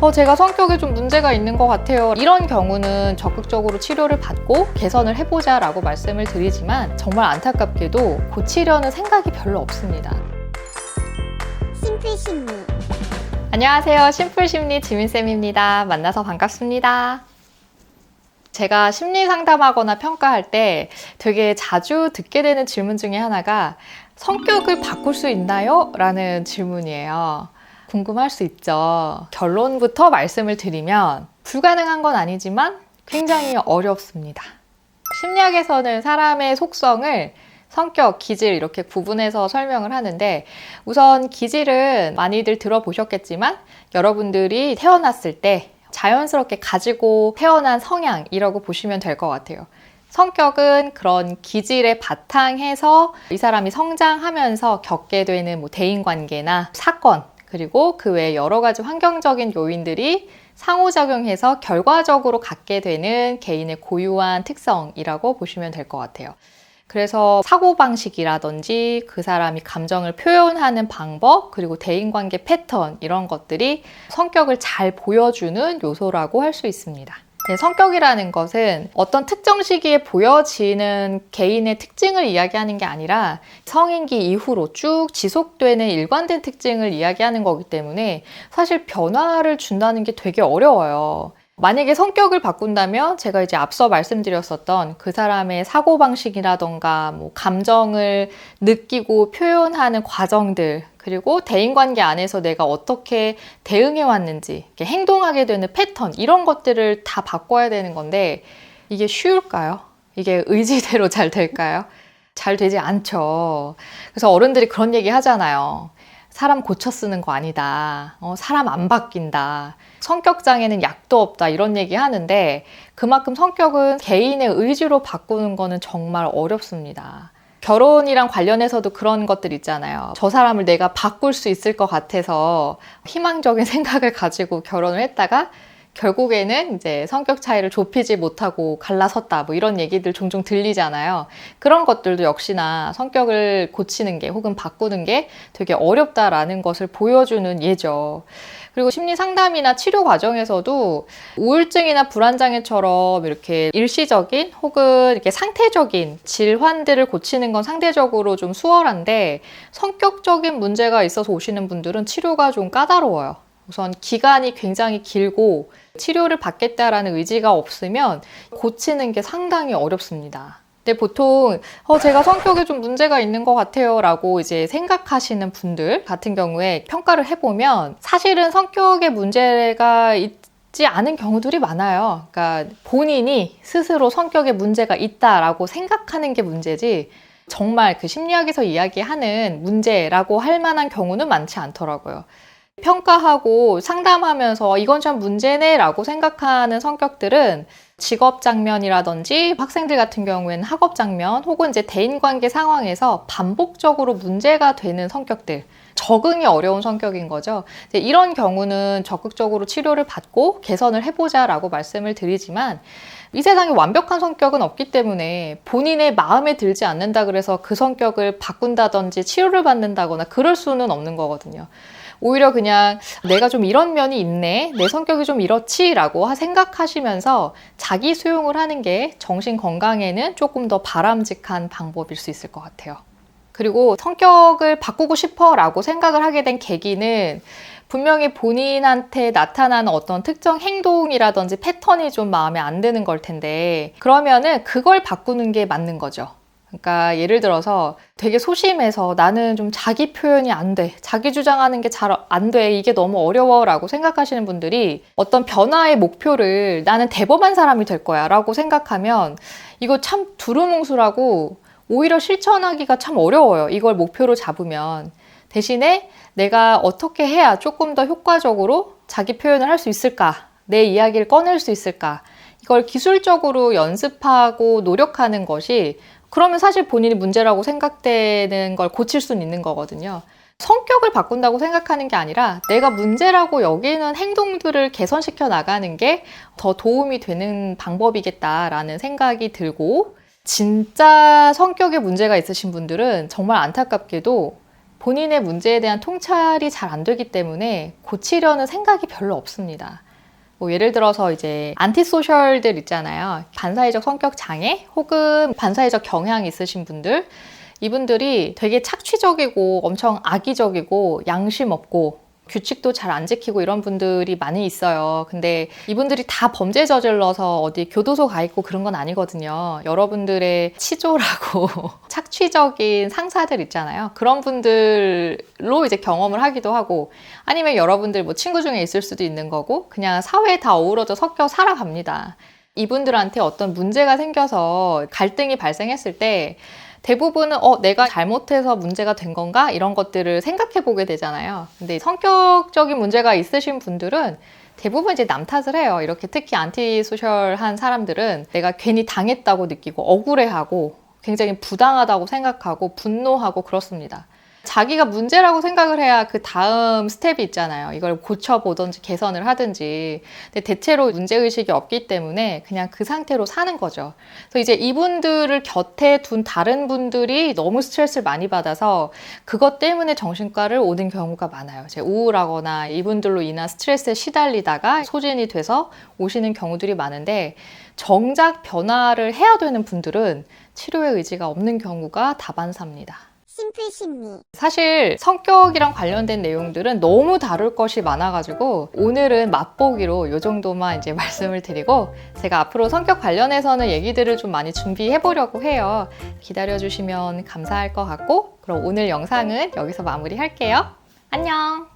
제가 성격에 좀 문제가 있는 것 같아요. 이런 경우는 적극적으로 치료를 받고 개선을 해보자 라고 말씀을 드리지만 정말 안타깝게도 고치려는 생각이 별로 없습니다. 심플심리. 안녕하세요. 심플심리 지민쌤입니다. 만나서 반갑습니다. 제가 심리 상담하거나 평가할 때 되게 자주 듣게 되는 질문 중에 하나가 성격을 바꿀 수 있나요? 라는 질문이에요. 궁금할 수 있죠. 결론부터 말씀을 드리면 불가능한 건 아니지만 굉장히 어렵습니다. 심리학에서는 사람의 속성을 성격, 기질 이렇게 구분해서 설명을 하는데 우선 기질은 많이들 들어보셨겠지만 여러분들이 태어났을 때 자연스럽게 가지고 태어난 성향이라고 보시면 될 것 같아요. 성격은 그런 기질에 바탕해서 이 사람이 성장하면서 겪게 되는 대인관계나 사건 그리고 그 외에 여러 가지 환경적인 요인들이 상호작용해서 결과적으로 갖게 되는 개인의 고유한 특성이라고 보시면 될 것 같아요. 그래서 사고방식이라든지 그 사람이 감정을 표현하는 방법 그리고 대인관계 패턴 이런 것들이 성격을 잘 보여주는 요소라고 할 수 있습니다. 성격이라는 것은 어떤 특정 시기에 보여지는 개인의 특징을 이야기하는 게 아니라 성인기 이후로 쭉 지속되는 일관된 특징을 이야기하는 거기 때문에 사실 변화를 준다는 게 되게 어려워요. 만약에 성격을 바꾼다면 제가 이제 앞서 말씀드렸었던 그 사람의 사고방식이라던가 감정을 느끼고 표현하는 과정들 그리고 대인관계 안에서 내가 어떻게 대응해 왔는지 행동하게 되는 패턴 이런 것들을 다 바꿔야 되는 건데 이게 쉬울까요? 이게 의지대로 잘 될까요? 잘 되지 않죠. 그래서 어른들이 그런 얘기 하잖아요. 사람 고쳐 쓰는 거 아니다. 사람 안 바뀐다. 성격장애는 약도 없다. 이런 얘기 하는데 그만큼 성격은 개인의 의지로 바꾸는 거는 정말 어렵습니다. 결혼이랑 관련해서도 그런 것들 있잖아요. 저 사람을 내가 바꿀 수 있을 것 같아서 희망적인 생각을 가지고 결혼을 했다가 결국에는 이제 성격 차이를 좁히지 못하고 갈라섰다 이런 얘기들 종종 들리잖아요. 그런 것들도 역시나 성격을 고치는 게 혹은 바꾸는 게 되게 어렵다라는 것을 보여주는 예죠. 그리고 심리 상담이나 치료 과정에서도 우울증이나 불안장애처럼 이렇게 일시적인 혹은 이렇게 상태적인 질환들을 고치는 건 상대적으로 좀 수월한데 성격적인 문제가 있어서 오시는 분들은 치료가 좀 까다로워요. 우선 기간이 굉장히 길고 치료를 받겠다라는 의지가 없으면 고치는 게 상당히 어렵습니다. 근데 보통 제가 성격에 좀 문제가 있는 것 같아요 라고 이제 생각하시는 분들 같은 경우에 평가를 해보면 사실은 성격에 문제가 있지 않은 경우들이 많아요. 그러니까 본인이 스스로 성격에 문제가 있다라고 생각하는 게 문제지 정말 그 심리학에서 이야기하는 문제라고 할 만한 경우는 많지 않더라고요. 평가하고 상담하면서 이건 좀 문제네 라고 생각하는 성격들은 직업 장면이라든지 학생들 같은 경우에는 학업 장면 혹은 이제 대인관계 상황에서 반복적으로 문제가 되는 성격들 적응이 어려운 성격인 거죠. 이런 경우는 적극적으로 치료를 받고 개선을 해보자 라고 말씀을 드리지만 이 세상에 완벽한 성격은 없기 때문에 본인의 마음에 들지 않는다 그래서 그 성격을 바꾼다든지 치료를 받는다거나 그럴 수는 없는 거거든요. 오히려 그냥 내가 좀 이런 면이 있네, 내 성격이 좀 이렇지 라고 생각하시면서 자기 수용을 하는 게 정신 건강에는 조금 더 바람직한 방법일 수 있을 것 같아요. 그리고 성격을 바꾸고 싶어 라고 생각을 하게 된 계기는 분명히 본인한테 나타나는 어떤 특정 행동이라든지 패턴이 좀 마음에 안 드는 걸 텐데 그러면은 그걸 바꾸는 게 맞는 거죠. 그러니까 예를 들어서 되게 소심해서 나는 좀 자기 표현이 안 돼. 자기 주장하는 게 잘 안 돼. 이게 너무 어려워 라고 생각하시는 분들이 어떤 변화의 목표를 나는 대범한 사람이 될 거야 라고 생각하면 이거 참 두루뭉술하고 오히려 실천하기가 참 어려워요. 이걸 목표로 잡으면. 대신에 내가 어떻게 해야 조금 더 효과적으로 자기 표현을 할 수 있을까? 내 이야기를 꺼낼 수 있을까? 이걸 기술적으로 연습하고 노력하는 것이 그러면 사실 본인이 문제라고 생각되는 걸 고칠 수는 있는 거거든요. 성격을 바꾼다고 생각하는 게 아니라 내가 문제라고 여기는 행동들을 개선시켜 나가는 게 더 도움이 되는 방법이겠다라는 생각이 들고 진짜 성격에 문제가 있으신 분들은 정말 안타깝게도 본인의 문제에 대한 통찰이 잘 안 되기 때문에 고치려는 생각이 별로 없습니다. 뭐 예를 들어서 이제 안티소셜들 있잖아요. 반사회적 성격 장애 혹은 반사회적 경향이 있으신 분들, 이분들이 되게 착취적이고 엄청 악의적이고 양심 없고 규칙도 잘 안 지키고 이런 분들이 많이 있어요. 근데 이분들이 다 범죄 저질러서 어디 교도소 가 있고 그런 건 아니거든요. 여러분들의 치졸하고 착취적인 상사들 있잖아요. 그런 분들로 이제 경험을 하기도 하고, 아니면 여러분들 뭐 친구 중에 있을 수도 있는 거고, 그냥 사회에 다 어우러져 섞여 살아갑니다. 이분들한테 어떤 문제가 생겨서 갈등이 발생했을 때 대부분은 내가 잘못해서 문제가 된 건가? 이런 것들을 생각해 보게 되잖아요. 근데 성격적인 문제가 있으신 분들은 대부분 이제 남 탓을 해요. 이렇게 특히 안티소셜한 사람들은 내가 괜히 당했다고 느끼고 억울해하고 굉장히 부당하다고 생각하고 분노하고 그렇습니다. 자기가 문제라고 생각을 해야 그 다음 스텝이 있잖아요. 이걸 고쳐보든지 개선을 하든지. 근데 대체로 문제의식이 없기 때문에 그냥 그 상태로 사는 거죠. 그래서 이제 이분들을 곁에 둔 다른 분들이 너무 스트레스를 많이 받아서 그것 때문에 정신과를 오는 경우가 많아요. 이제 우울하거나 이분들로 인한 스트레스에 시달리다가 소진이 돼서 오시는 경우들이 많은데, 정작 변화를 해야 되는 분들은 치료의 의지가 없는 경우가 다반사입니다. 심플심리. 사실 성격이랑 관련된 내용들은 너무 다룰 것이 많아가지고 오늘은 맛보기로 이 정도만 이제 말씀을 드리고, 제가 앞으로 성격 관련해서는 얘기들을 좀 많이 준비해 보려고 해요. 기다려주시면 감사할 것 같고, 그럼 오늘 영상은 여기서 마무리할게요. 안녕!